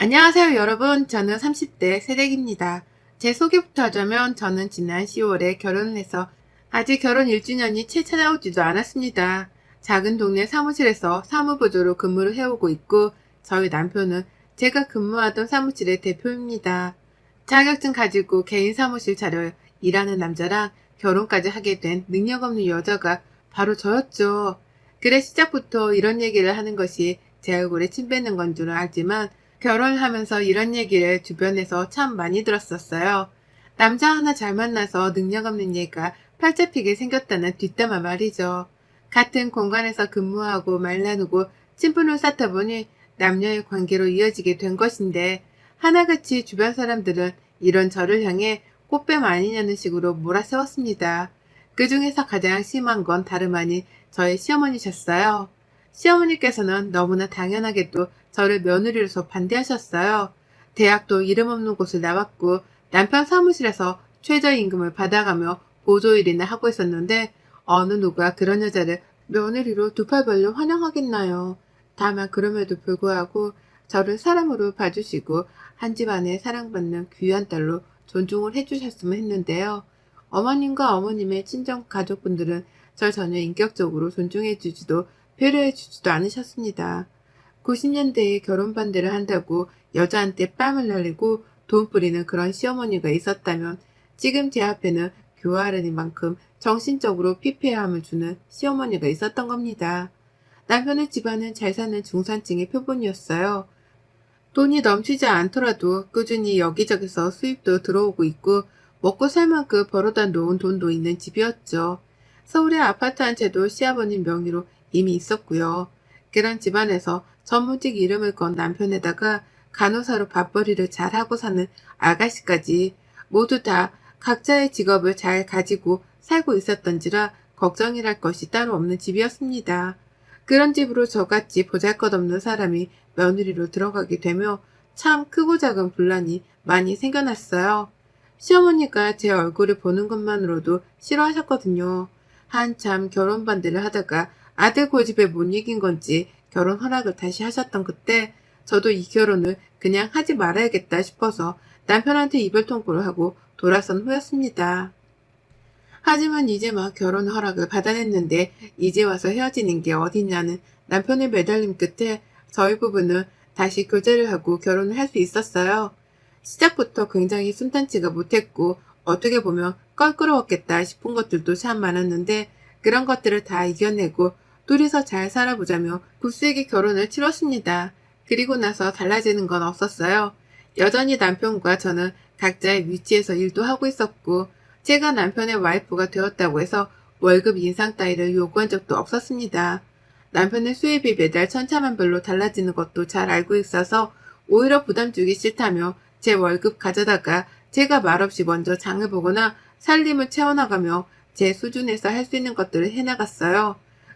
안녕하세요 여러분. 저는 30대 새댁입니다. 제 소개부터 하자면 저는 지난 10월에 결혼을 해서 아직 결혼 1주년이 채 찾아오지도 않았습니다. 작은 동네 사무실에서 사무보조로 근무를 해오고 있고 저희 남편은 제가 근무하던 사무실의 대표입니다. 자격증 가지고 개인 사무실 차려 일하는 남자랑 결혼까지 하게 된 능력 없는 여자가 바로 저였죠. 그래 시작부터 이런 얘기를 하는 것이 제 얼굴에 침 뱉는 건 줄은 알지만 결혼을 하면서 이런 얘기를 주변에서 참 많이 들었었어요. 남자 하나 잘 만나서 능력 없는 얘가 팔자 피게 생겼다는 뒷담화 말이죠. 같은 공간에서 근무하고 말 나누고 친분을 쌓다 보니 남녀의 관계로 이어지게 된 것인데 하나같이 주변 사람들은 이런 저를 향해 꽃뱀 아니냐는 식으로 몰아세웠습니다. 그 중에서 가장 심한 건 다름 아닌 저의 시어머니셨어요. 시어머니께서는 너무나 당연하게도 저를 며느리로서 반대하셨어요. 대학도 이름 없는 곳을 나왔고 남편 사무실에서 최저임금을 받아가며 보조일이나 하고 있었는데 어느 누가 그런 여자를 며느리로 두 팔 벌려 환영하겠나요. 다만 그럼에도 불구하고 저를 사람으로 봐주시고 한 집안에 사랑받는 귀한 딸로 존중을 해주셨으면 했는데요. 어머님과 어머님의 친정 가족분들은 절 전혀 인격적으로 존중해주지도 배려해주지도 않으셨습니다. 90년대에 결혼 반대를 한다고 여자한테 뺨을 날리고 돈 뿌리는 그런 시어머니가 있었다면 지금 제 앞에는 교활하니만큼 정신적으로 피폐함을 주는 시어머니가 있었던 겁니다. 남편의 집안은 잘 사는 중산층의 표본이었어요. 돈이 넘치지 않더라도 꾸준히 여기저기서 수입도 들어오고 있고 먹고 살 만큼 벌어다 놓은 돈도 있는 집이었죠. 서울에 아파트 한 채도 시아버님 명의로 이미 있었고요. 그런 집안에서 전문직 이름을 건 남편에다가 간호사로 밥벌이를 잘하고 사는 아가씨까지 모두 다 각자의 직업을 잘 가지고 살고 있었던지라 걱정이랄 것이 따로 없는 집이었습니다. 그런 집으로 저같이 보잘것없는 사람이 며느리로 들어가게 되며 참 크고 작은 분란이 많이 생겨났어요. 시어머니가 제 얼굴을 보는 것만으로도 싫어하셨거든요. 한참 결혼 반대를 하다가 아들 고집에 못 이긴 건지 결혼 허락을 다시 하셨던 그때 저도 이 결혼을 그냥 하지 말아야겠다 싶어서 남편한테 이별 통보를 하고 돌아선 후였습니다. 하지만 이제 막 결혼 허락을 받아냈는데 이제 와서 헤어지는 게 어딨냐는 남편의 매달림 끝에 저희 부부는 다시 교제를 하고 결혼을 할 수 있었어요. 시작부터 굉장히 순탄치가 못했고 어떻게 보면 껄끄러웠겠다 싶은 것들도 참 많았는데 그런 것들을 다 이겨내고 둘이서 잘 살아보자며 굳세게 결혼을 치렀습니다. 그리고 나서 달라지는 건 없었어요. 여전히 남편과 저는 각자의 위치에서 일도 하고 있었고 제가 남편의 와이프가 되었다고 해서 월급 인상 따위를 요구한 적도 없었습니다. 남편의 수입이 매달 천차만별로 달라지는 것도 잘 알고 있어서 오히려 부담 주기 싫다며 제 월급 가져다가 제가 말없이 먼저 장을 보거나 살림을 채워나가며 제 수준에서 할 수 있는 것들을 해나갔어요.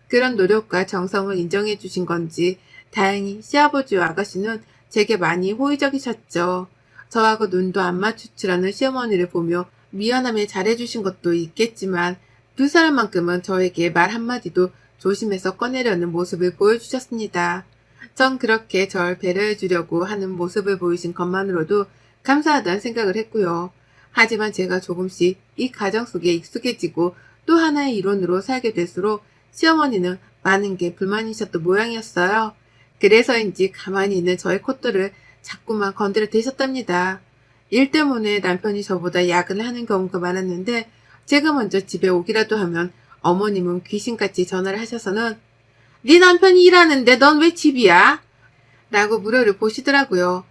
그런 노력과 정성을 인정해 주신 건지 다행히 시아버지와 아가씨는 제게 많이 호의적이셨죠. 저하고 눈도 안 마주치라는 시어머니를 보며 미안함에 잘해주신 것도 있겠지만 두 사람만큼은 저에게 말 한마디도 조심해서 꺼내려는 모습을 보여주셨습니다. 전 그렇게 절 배려해주려고 하는 모습을 보이신 것만으로도 감사하다는 생각을 했고요. 하지만 제가 조금씩 이 가정 속에 익숙해지고 또 하나의 이론으로 살게 될수록 시어머니는 많은 게 불만이셨던 모양이었어요. 그래서인지 가만히 있는 저의 콧대를 자꾸만 건드려 대셨답니다. 일 때문에 남편이 저보다 야근을 하는 경우가 많았는데 제가 먼저 집에 오기라도 하면 어머님은 귀신같이 전화를 하셔서는 네 남편이 일하는데 넌 왜 집이야? 라고 물어를 보시더라고요.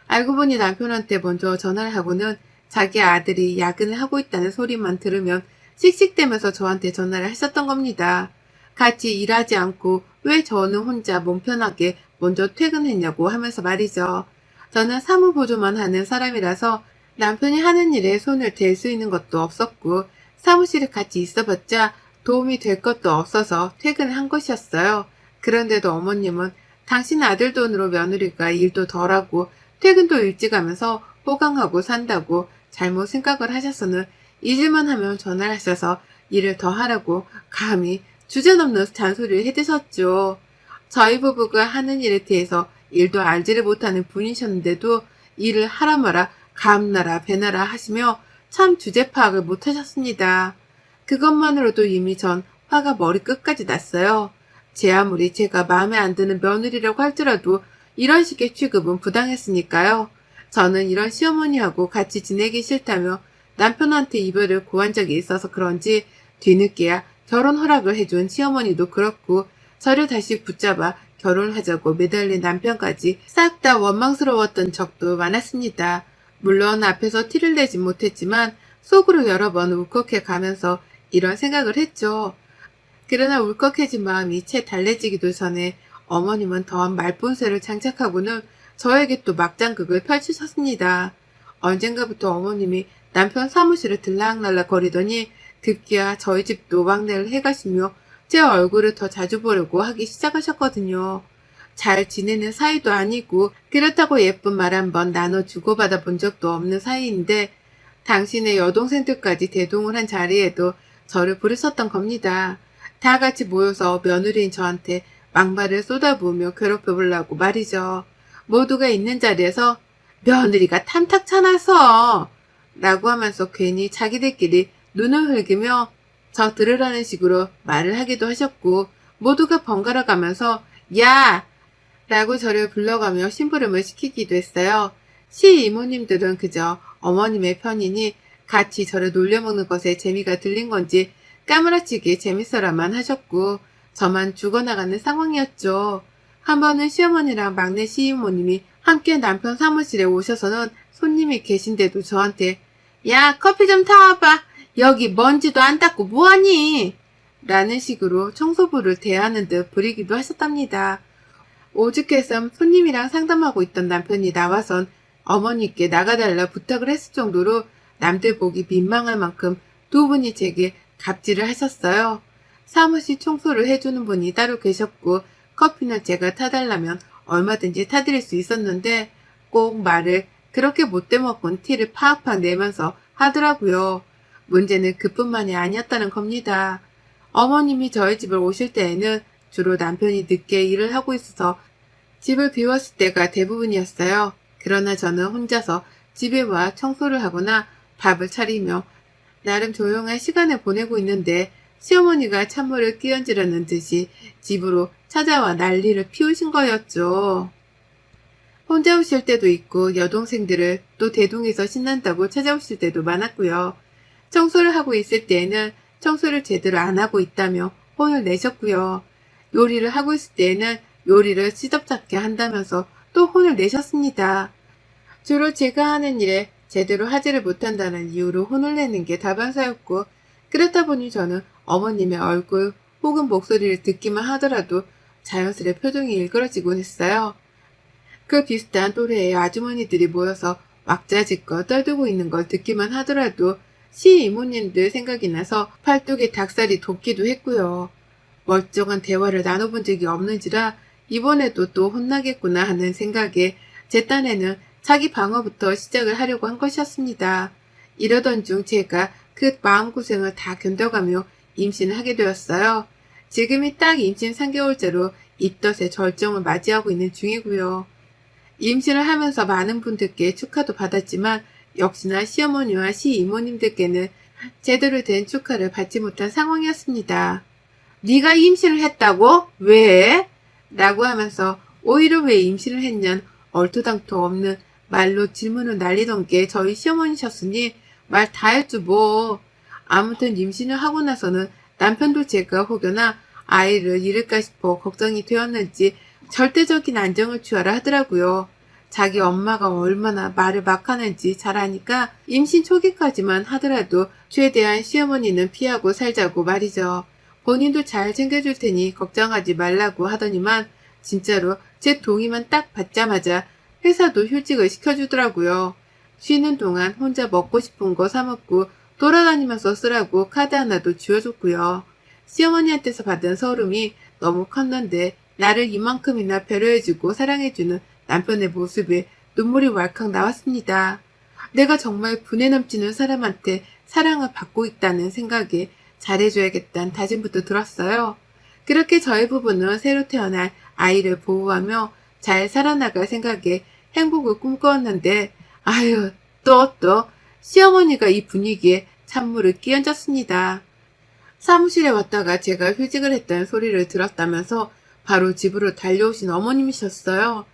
알고 보니 남편한테 먼저 전화를 하고는 자기 아들이 야근을 하고 있다는 소리만 들으면 씩씩대면서 저한테 전화를 했었던 겁니다. 같이 일하지 않고 왜 저는 혼자 몸 편하게 먼저 퇴근했냐고 하면서 말이죠. 저는 사무보조만 하는 사람이라서 남편이 하는 일에 손을 댈 수 있는 것도 없었고 사무실에 같이 있어봤자 도움이 될 것도 없어서 퇴근을 한 것이었어요. 그런데도 어머님은 당신 아들 돈으로 며느리가 일도 덜하고 퇴근도 일찍 하면서 호강하고 산다고 잘못 생각을 하셔서는 잊을만 하면 전화를 하셔서 일을 더 하라고 감히 주제넘는 잔소리를 해대셨죠. 저희 부부가 하는 일에 대해서 일도 알지를 못하는 분이셨는데도 일을 하라 마라 감나라 배나라 하시며 참 주제 파악을 못하셨습니다. 그것만으로도 이미 전 화가 머리끝까지 났어요. 제 아무리 제가 마음에 안 드는 며느리라고 할지라도 이런 식의 취급은 부당했으니까요. 저는 이런 시어머니하고 같이 지내기 싫다며 남편한테 이별을 고한 적이 있어서 그런지 뒤늦게야 결혼 허락을 해준 시어머니도 그렇고 저를 다시 붙잡아 결혼하자고 매달린 남편까지 싹 다 원망스러웠던 적도 많았습니다. 물론 앞에서 티를 내지 못했지만 속으로 여러 번 울컥해 가면서 이런 생각을 했죠. 그러나 울컥해진 마음이 채 달래지기도 전에 어머님은 더한 말본세를 장착하고는 저에게 또 막장극을 펼치셨습니다. 언젠가부터 어머님이 남편 사무실을 들락날락 거리더니 급기야 저희 집도 왕래를 해가시며 제 얼굴을 더 자주 보려고 하기 시작하셨거든요. 잘 지내는 사이도 아니고 그렇다고 예쁜 말 한 번 나눠 주고받아 본 적도 없는 사이인데 당신의 여동생들까지 대동을 한 자리에도 저를 부르셨던 겁니다. 다 같이 모여서 며느리인 저한테 막말을 쏟아부으며 괴롭혀보려고 말이죠. 모두가 있는 자리에서 며느리가 탐탁찮아서 라고 하면서 괜히 자기들끼리 눈을 흘기며 저 들으라는 식으로 말을 하기도 하셨고 모두가 번갈아 가면서 야! 라고 저를 불러가며 심부름을 시키기도 했어요. 시이모님들은 그저 어머님의 편이니 같이 저를 놀려먹는 것에 재미가 들린 건지 까무라치게 재밌어라만 하셨고 저만 죽어나가는 상황이었죠. 한 번은 시어머니랑 막내 시이모님이 함께 남편 사무실에 오셔서는 손님이 계신데도 저한테 야 커피 좀 타와봐. 여기 먼지도 안 닦고 뭐하니? 라는 식으로 청소부를 대하는 듯 부리기도 하셨답니다. 오죽해서 손님이랑 상담하고 있던 남편이 나와선 어머니께 나가달라 부탁을 했을 정도로 남들 보기 민망할 만큼 두 분이 제게 갑질을 하셨어요. 사무실 청소를 해주는 분이 따로 계셨고 커피는 제가 타달라면 얼마든지 타드릴 수 있었는데 꼭 말을 그렇게 못돼 먹은 티를 팍팍 내면서 하더라고요. 문제는 그뿐만이 아니었다는 겁니다. 어머님이 저희 집을 오실 때에는 주로 남편이 늦게 일을 하고 있어서 집을 비웠을 때가 대부분이었어요. 그러나 저는 혼자서 집에 와 청소를 하거나 밥을 차리며 나름 조용한 시간을 보내고 있는데 시어머니가 찬물을 끼얹으려는 듯이 집으로 찾아와 난리를 피우신 거였죠. 혼자 오실 때도 있고 여동생들을 또 대동해서 신난다고 찾아오실 때도 많았고요. 청소를 하고 있을 때에는 청소를 제대로 안 하고 있다며 혼을 내셨고요. 요리를 하고 있을 때에는 요리를 시덥잖게 한다면서 또 혼을 내셨습니다. 주로 제가 하는 일에 제대로 하지를 못한다는 이유로 혼을 내는 게 다반사였고 그렇다 보니 저는 어머님의 얼굴 혹은 목소리를 듣기만 하더라도 자연스레 표정이 일그러지곤 했어요. 그 비슷한 또래의 아주머니들이 모여서 왁자지껄 떨두고 있는 걸 듣기만 하더라도 시이모님들 생각이 나서 팔뚝에 닭살이 돋기도 했고요. 멀쩡한 대화를 나눠본 적이 없는지라 이번에도 또 혼나겠구나 하는 생각에 제 딴에는 자기 방어부터 시작을 하려고 한 것이었습니다. 이러던 중 제가 그 마음고생을 다 견뎌가며 임신을 하게 되었어요. 지금이 딱 임신 3개월째로 입덧의 절정을 맞이하고 있는 중이고요. 임신을 하면서 많은 분들께 축하도 받았지만 역시나 시어머니와 시이모님들께는 제대로 된 축하를 받지 못한 상황이었습니다. 네가 임신을 했다고? 왜? 라고 하면서 오히려 왜 임신을 했냐는 얼토당토 없는 말로 질문을 날리던 게 저희 시어머니셨으니 말 다 했죠 뭐. 아무튼 임신을 하고 나서는 남편도 제가 혹여나 아이를 잃을까 싶어 걱정이 되었는지 절대적인 안정을 취하라 하더라고요. 자기 엄마가 얼마나 말을 막 하는지 잘 아니까 임신 초기까지만 하더라도 최대한 시어머니는 피하고 살자고 말이죠. 본인도 잘 챙겨줄 테니 걱정하지 말라고 하더니만 진짜로 제 동의만 딱 받자마자 회사도 휴직을 시켜주더라고요. 쉬는 동안 혼자 먹고 싶은 거 사먹고 돌아다니면서 쓰라고 카드 하나도 쥐어줬고요. 시어머니한테서 받은 서름이 너무 컸는데 나를 이만큼이나 배려해주고 사랑해주는 남편의 모습에 눈물이 왈칵 나왔습니다. 내가 정말 분에 넘치는 사람한테 사랑을 받고 있다는 생각에 잘해줘야겠다는 다짐부터 들었어요. 그렇게 저희 부부는 새로 태어날 아이를 보호하며 잘 살아나갈 생각에 행복을 꿈꾸었는데 아유 또 시어머니가 이 분위기에 찬물을 끼얹었습니다. 사무실에 왔다가 제가 휴직을 했다는 소리를 들었다면서 바로 집으로 달려오신 어머님이셨어요.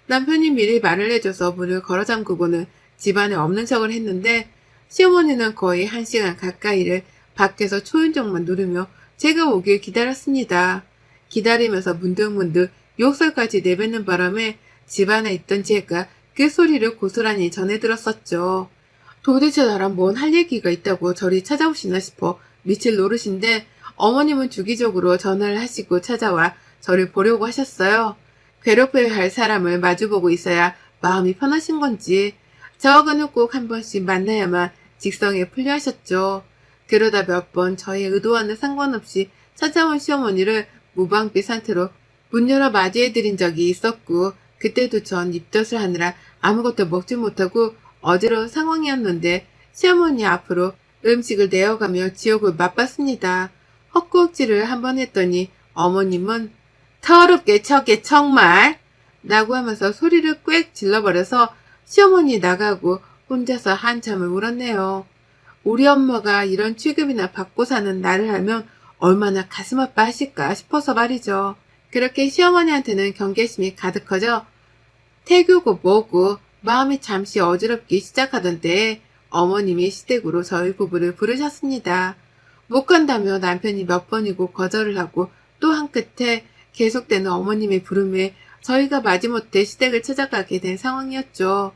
남편이 미리 말을 해줘서 문을 걸어 잠그고는 집안에 없는 척을 했는데 시어머니는 거의 1시간 가까이를 밖에서 초인종만 누르며 제가 오길 기다렸습니다. 기다리면서 문득문득 욕설까지 내뱉는 바람에 집안에 있던 제가 그 소리를 고스란히 전해 들었었죠. 도대체 나랑 뭔 할 얘기가 있다고 저리 찾아오시나 싶어 미칠 노릇인데 어머님은 주기적으로 전화를 하시고 찾아와 저를 보려고 하셨어요. 괴롭혀야 할 사람을 마주보고 있어야 마음이 편하신 건지 저하고는 꼭 한 번씩 만나야만 직성에 풀려 하셨죠. 그러다 몇 번 저의 의도와는 상관없이 찾아온 시어머니를 무방비 상태로 문 열어 맞이해드린 적이 있었고 그때도 전 입덧을 하느라 아무것도 먹지 못하고 어지러운 상황이었는데 시어머니 앞으로 음식을 내어가며 지옥을 맛봤습니다. 헛구역질을 한번 했더니 어머님은 더럽게 저게 정말 라고 하면서 소리를 꽥 질러버려서 시어머니 나가고 혼자서 한참을 울었네요. 우리 엄마가 이런 취급이나 받고 사는 나를 알면 얼마나 가슴 아파하실까 싶어서 말이죠. 그렇게 시어머니한테는 경계심이 가득해져 태교고 뭐고 마음이 잠시 어지럽기 시작하던 때에 어머님이 시댁으로 저희 부부를 부르셨습니다. 못 간다며 남편이 몇 번이고 거절을 하고 또 한 끝에 계속되는 어머님의 부름에 저희가 마지못해 시댁을 찾아가게 된 상황이었죠.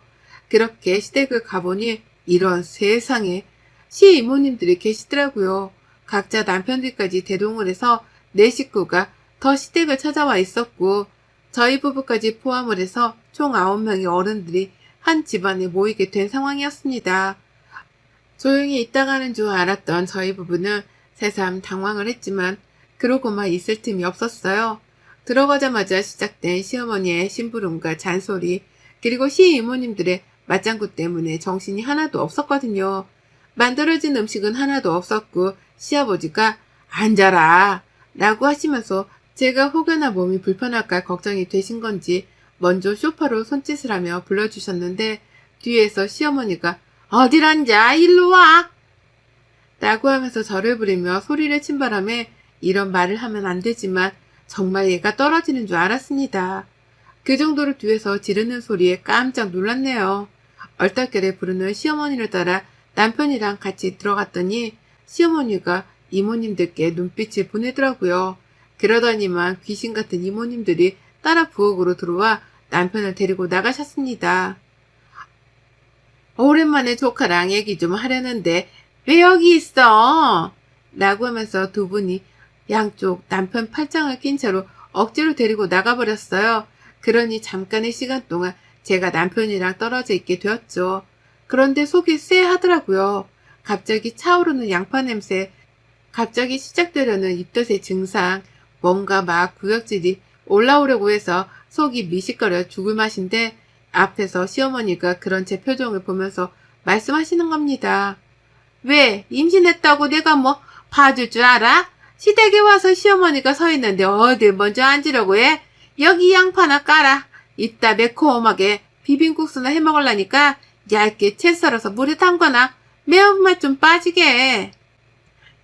그렇게 시댁을 가보니 이런 세상에 시이모님들이 계시더라고요. 각자 남편들까지 대동을 해서 네 식구가 더 시댁을 찾아와 있었고 저희 부부까지 포함을 해서 총 9명의 어른들이 한 집안에 모이게 된 상황이었습니다. 조용히 있다가는 줄 알았던 저희 부부는 새삼 당황을 했지만 그러고만 있을 틈이 없었어요. 들어가자마자 시작된 시어머니의 심부름과 잔소리 그리고 시이모님들의 맞장구 때문에 정신이 하나도 없었거든요. 만들어진 음식은 하나도 없었고 시아버지가 앉아라 라고 하시면서 제가 혹여나 몸이 불편할까 걱정이 되신 건지 먼저 소파로 손짓을 하며 불러주셨는데 뒤에서 시어머니가 어딜 앉아 일로 와 라고 하면서 저를 부리며 소리를 친 바람에 이런 말을 하면 안 되지만 정말 얘가 떨어지는 줄 알았습니다. 그 정도로 뒤에서 지르는 소리에 깜짝 놀랐네요. 얼떨결에 부르는 시어머니를 따라 남편이랑 같이 들어갔더니 시어머니가 이모님들께 눈빛을 보내더라고요. 그러더니만 귀신 같은 이모님들이 따라 부엌으로 들어와 남편을 데리고 나가셨습니다. 오랜만에 조카랑 얘기 좀 하려는데 왜 여기 있어? 라고 하면서 두 분이 양쪽 남편 팔짱을 낀 채로 억지로 데리고 나가버렸어요. 그러니 잠깐의 시간 동안 제가 남편이랑 떨어져 있게 되었죠. 그런데 속이 쎄하더라고요. 갑자기 차오르는 양파 냄새, 갑자기 시작되려는 입덧의 증상, 뭔가 막 구역질이 올라오려고 해서 속이 미식거려 죽을 맛인데 앞에서 시어머니가 그런 제 표정을 보면서 말씀하시는 겁니다. 왜 임신했다고 내가 뭐 봐줄 줄 알아? 시댁에 와서 시어머니가 서 있는데 어딜 먼저 앉으려고 해? 여기 양파나 깔아. 이따 매콤하게 비빔국수나 해먹으려니까 얇게 채 썰어서 물에 담거나 매운맛 좀 빠지게 해.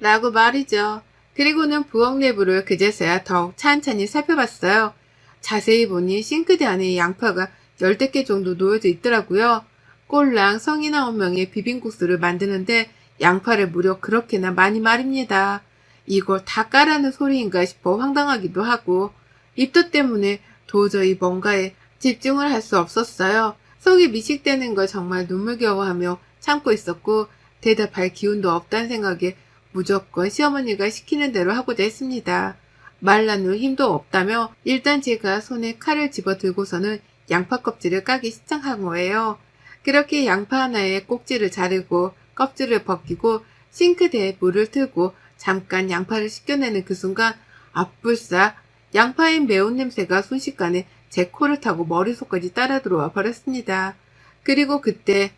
라고 말이죠. 그리고는 부엌 내부를 그제서야 더욱 찬찬히 살펴봤어요. 자세히 보니 싱크대 안에 양파가 10개 정도 놓여져 있더라고요. 꼴랑 성인 9명의 비빔국수를 만드는데 양파를 무려 그렇게나 많이 말입니다. 이걸 다 까라는 소리인가 싶어 황당하기도 하고 입덧 때문에 도저히 뭔가에 집중을 할 수 없었어요. 속이 미식되는 걸 정말 눈물겨워하며 참고 있었고 대답할 기운도 없다는 생각에 무조건 시어머니가 시키는 대로 하고자 했습니다. 말 나눌 힘도 없다며 일단 제가 손에 칼을 집어들고서는 양파 껍질을 까기 시작한 거예요. 그렇게 양파 하나에 꼭지를 자르고 껍질을 벗기고 싱크대에 물을 틀고 잠깐 양파를 씻겨내는 그 순간 앞불싸 양파의 매운 냄새가 순식간에 제 코를 타고 머릿속까지 따라 들어와 버렸습니다. 그리고 그때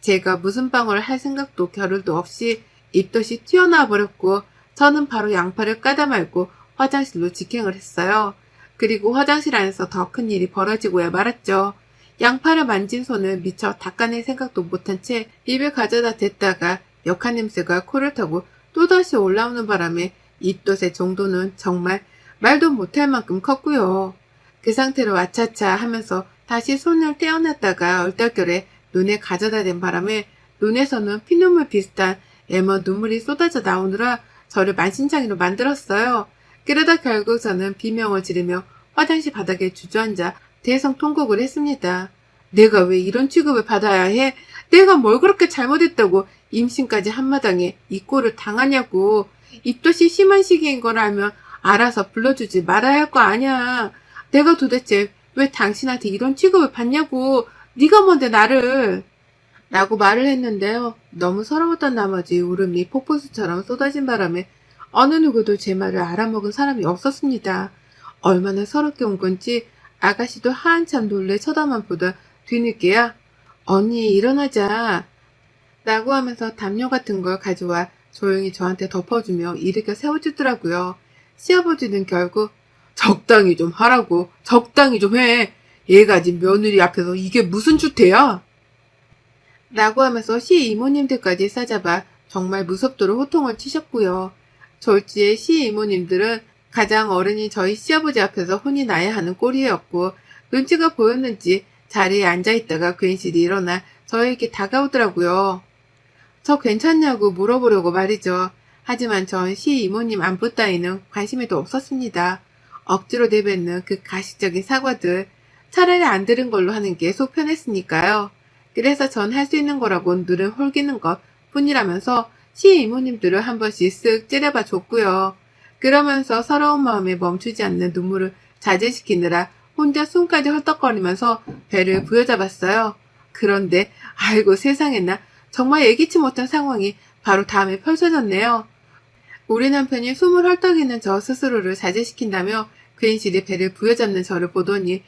제가 무슨 방어를 할 생각도 겨를도 없이 입덧이 튀어나와 버렸고 저는 바로 양파를 까다 말고 화장실로 직행을 했어요. 그리고 화장실 안에서 더 큰 일이 벌어지고야 말았죠. 양파를 만진 손을 미처 닦아낼 생각도 못한 채 입에 가져다 댔다가 역한 냄새가 코를 타고 또다시 올라오는 바람에 입덧의 정도는 정말 말도 못할 만큼 컸고요. 그 상태로 아차차 하면서 다시 손을 떼어냈다가 얼떨결에 눈에 가져다 댄 바람에 눈에서는 피눈물 비슷한 애먼 눈물이 쏟아져 나오느라 저를 만신창이로 만들었어요. 그러다 결국 저는 비명을 지르며 화장실 바닥에 주저앉아 대성통곡을 했습니다. 내가 왜 이런 취급을 받아야 해? 내가 뭘 그렇게 잘못했다고 임신까지 한마당에 이 꼴을 당하냐고. 입덧이 심한 시기인 걸 알면 알아서 불러주지 말아야 할 거 아니야. 내가 도대체 왜 당신한테 이런 취급을 받냐고. 네가 뭔데 나를. 라고 말을 했는데요. 너무 서러웠던 나머지 울음이 폭포수처럼 쏟아진 바람에 어느 누구도 제 말을 알아먹은 사람이 없었습니다. 얼마나 서럽게 온 건지 아가씨도 한참 놀래 쳐다만 보다 뒤늦게야 언니 일어나자 라고 하면서 담요 같은 걸 가져와 조용히 저한테 덮어주며 일으켜 세워주더라고요. 시아버지는 결국 적당히 좀 하라고 적당히 좀 해. 얘가 지금 며느리 앞에서 이게 무슨 주태야? 라고 하면서 시이모님들까지 싸잡아 정말 무섭도록 호통을 치셨고요. 졸지에 시이모님들은 가장 어른이 저희 시아버지 앞에서 혼이 나야 하는 꼴이었고 눈치가 보였는지 자리에 앉아있다가 괜시리 일어나 저에게 다가오더라고요. 저 괜찮냐고 물어보려고 말이죠. 하지만 전 시이모님 안부 따위는 관심에도 없었습니다. 억지로 내뱉는 그 가식적인 사과들 차라리 안 들은 걸로 하는 게 속 편했으니까요. 그래서 전 할 수 있는 거라곤 늘은 홀기는 것 뿐이라면서 시이모님들을 한 번씩 쓱 째려봐 줬고요. 그러면서 서러운 마음에 멈추지 않는 눈물을 자제시키느라 혼자 숨까지 헐떡거리면서 배를 부여잡았어요. 그런데 아이고 세상에나 정말 예기치 못한 상황이 바로 다음에 펼쳐졌네요. 우리 남편이 숨을 헐떡이는 저 스스로를 자제시킨다며 괜시리 배를 부여잡는 저를 보더니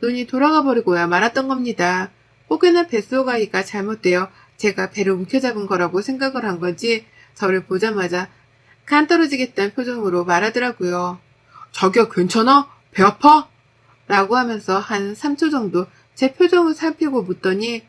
눈이 돌아가 버리고야 말았던 겁니다. 혹여나 뱃속아이가 잘못되어 제가 배를 움켜잡은 거라고 생각을 한 건지 저를 보자마자 간 떨어지겠다는 표정으로 말하더라고요. 자기야 괜찮아? 배 아파? 라고 하면서 한 3초 정도 제 표정을 살피고 묻더니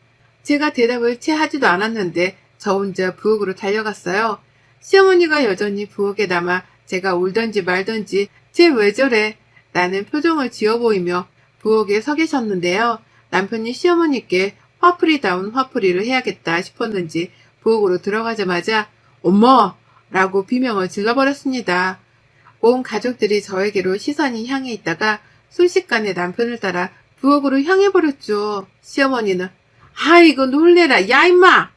제가 대답을 채 하지도 않았는데 저 혼자 부엌으로 달려갔어요. 시어머니가 여전히 부엌에 남아 제가 울던지 말던지 쟤 왜 저래? 라는 표정을 지어 보이며 부엌에 서 계셨는데요. 남편이 시어머니께 화풀이다운 화풀이를 해야겠다 싶었는지 부엌으로 들어가자마자 엄마! 라고 비명을 질러버렸습니다. 온 가족들이 저에게로 시선이 향해 있다가 순식간에 남편을 따라 부엌으로 향해버렸죠. 시어머니는 아이고 놀래라 야 임마!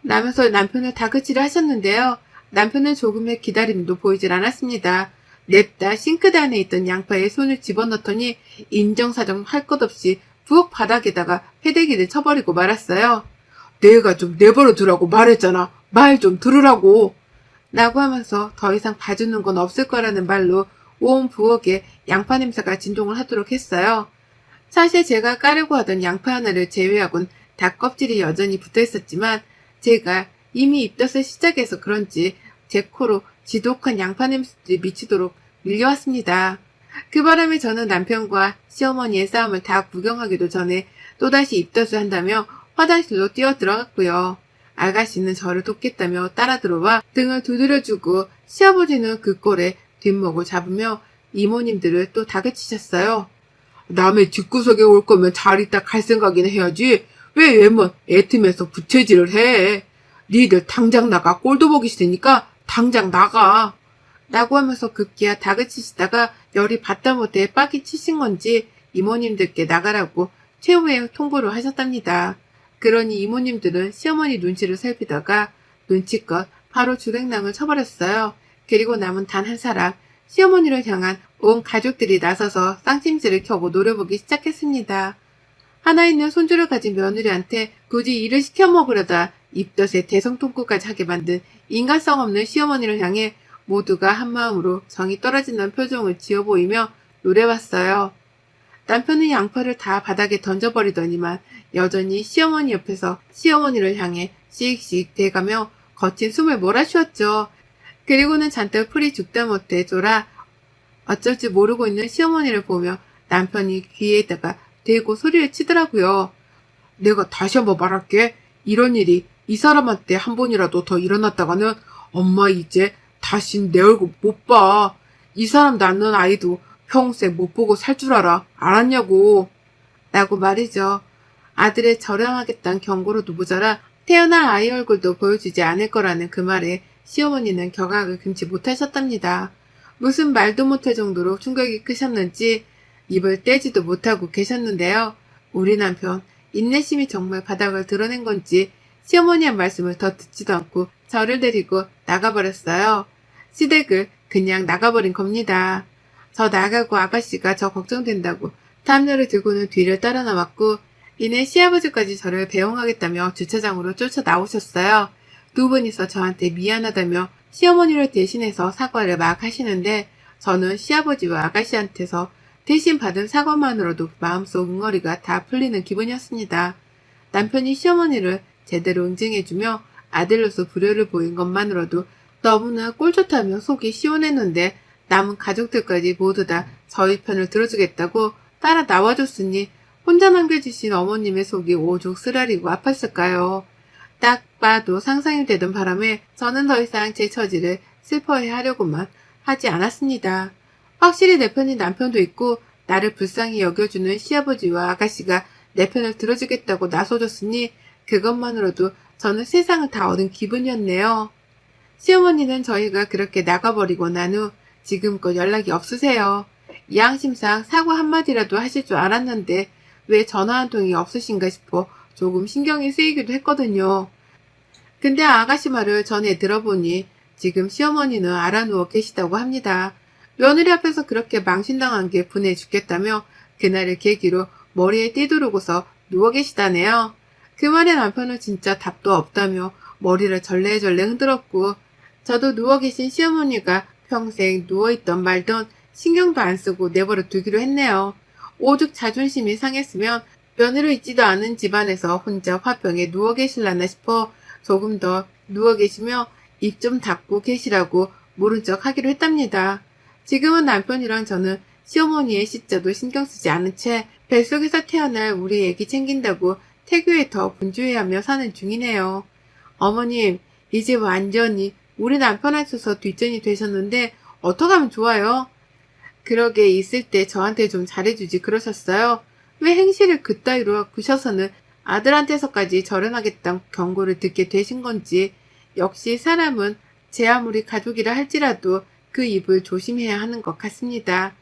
라면서 남편을 다그치려 하셨는데요. 남편은 조금의 기다림도 보이질 않았습니다. 냅다 싱크대 안에 있던 양파에 손을 집어넣더니 인정사정 할 것 없이 부엌 바닥에다가 패대기를 쳐버리고 말았어요. 내가 좀 내버려 두라고 말했잖아. 말 좀 들으라고. 라고 하면서 더 이상 봐주는 건 없을 거라는 말로 온 부엌에 양파 냄새가 진동을 하도록 했어요. 사실 제가 까려고 하던 양파 하나를 제외하곤 닭 껍질이 여전히 붙어 있었지만 제가 이미 입덧을 시작해서 그런지 제 코로 지독한 양파 냄새들이 미치도록 밀려왔습니다. 그 바람에 저는 남편과 시어머니의 싸움을 다 구경하기도 전에 또다시 입덧을 한다며 화장실로 뛰어 들어갔고요. 아가씨는 저를 돕겠다며 따라 들어와 등을 두드려주고 시아버지는 그 꼴에 뒷목을 잡으며 이모님들을 또 다그치셨어요. 남의 집구석에 올 거면 잘 있다 갈 생각이나 해야지. 왜 외모 애틈에서 부채질을 해. 니들 당장 나가. 꼴도 보기 싫으니까 당장 나가. 라고 하면서 급기야 다그치시다가 열이 받다 못해 빡이 치신 건지 이모님들께 나가라고 최후의 통보를 하셨답니다. 그러니 이모님들은 시어머니 눈치를 살피다가 눈치껏 바로 주랭랑을 쳐버렸어요. 그리고 남은 단 한 사람, 시어머니를 향한 온 가족들이 나서서 쌍찜질을 켜고 노려보기 시작했습니다. 하나 있는 손주를 가진 며느리한테 굳이 일을 시켜 먹으려다 입덧에 대성통곡까지 하게 만든 인간성 없는 시어머니를 향해 모두가 한마음으로 정이 떨어지는 표정을 지어 보이며 노래왔어요. 남편은 양파를 다 바닥에 던져버리더니만 여전히 시어머니 옆에서 시어머니를 향해 씩씩 대가며 거친 숨을 몰아쉬었죠. 그리고는 잔뜩 풀이 죽다 못해 졸아 어쩔 줄 모르고 있는 시어머니를 보며 남편이 귀에다가 대고 소리를 치더라고요. 내가 다시 한번 말할게. 이런 일이 이 사람한테 한 번이라도 더 일어났다가는 엄마 이제 다신 내 얼굴 못 봐. 이 사람 낳는 아이도 평생 못 보고 살 줄 알아. 알았냐고. 라고 말이죠. 아들의 절양하겠다는 경고로도 모자라 태어날 아이 얼굴도 보여주지 않을 거라는 그 말에 시어머니는 경악을 금치 못하셨답니다. 무슨 말도 못할 정도로 충격이 크셨는지 입을 떼지도 못하고 계셨는데요. 우리 남편 인내심이 정말 바닥을 드러낸 건지 시어머니의 말씀을 더 듣지도 않고 저를 데리고 나가버렸어요. 시댁을 그냥 나가버린 겁니다. 저 나가고 아가씨가 저 걱정된다고 담요를 들고는 뒤를 따라 나왔고 이내 시아버지까지 저를 배웅하겠다며 주차장으로 쫓아 나오셨어요. 두 분이서 저한테 미안하다며 시어머니를 대신해서 사과를 막 하시는데 저는 시아버지와 아가씨한테서 대신 받은 사과만으로도 마음속 응어리가 다 풀리는 기분이었습니다. 남편이 시어머니를 제대로 응징해주며 아들로서 불효를 보인 것만으로도 너무나 꼴 좋다며 속이 시원했는데 남은 가족들까지 모두 다 저희 편을 들어주겠다고 따라 나와줬으니 혼자 남겨주신 어머님의 속이 오죽 쓰라리고 아팠을까요. 딱 봐도 상상이 되던 바람에 저는 더 이상 제 처지를 슬퍼해하려고만 하지 않았습니다. 확실히 내 편인 남편도 있고 나를 불쌍히 여겨주는 시아버지와 아가씨가 내 편을 들어주겠다고 나서줬으니 그것만으로도 저는 세상을 다 얻은 기분이었네요. 시어머니는 저희가 그렇게 나가버리고 난 후 지금껏 연락이 없으세요. 양심상 사과 한마디라도 하실 줄 알았는데 왜 전화 한 통이 없으신가 싶어 조금 신경이 쓰이기도 했거든요. 근데 아가씨 말을 전에 들어보니 지금 시어머니는 알아누워 계시다고 합니다. 며느리 앞에서 그렇게 망신당한 게 분해 죽겠다며 그날을 계기로 머리에 띠두르고서 누워 계시다네요. 그 말에 남편은 진짜 답도 없다며 머리를 절레절레 흔들었고 저도 누워 계신 시어머니가 평생 누워있던 말던 신경도 안 쓰고 내버려 두기로 했네요. 오죽 자존심이 상했으면 며느리 있지도 않은 집안에서 혼자 화병에 누워 계실라나 싶어 조금 더 누워 계시며 입 좀 닫고 계시라고 모른 척 하기로 했답니다. 지금은 남편이랑 저는 시어머니의 시자도 신경 쓰지 않은 채 뱃속에서 태어날 우리 애기 챙긴다고 태교에 더 분주해하며 사는 중이네요. 어머님, 이제 완전히 우리 남편한테서 뒷전이 되셨는데 어떡하면 좋아요? 그러게 있을 때 저한테 좀 잘해주지 그러셨어요? 왜 행실을 그따위로 구셔서는 아들한테서까지 절연하겠다는 경고를 듣게 되신 건지. 역시 사람은 제 아무리 가족이라 할지라도 그 입을 조심해야 하는 것 같습니다.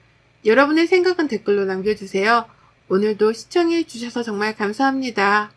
여러분의 생각은 댓글로 남겨주세요. 오늘도 시청해 주셔서 정말 감사합니다.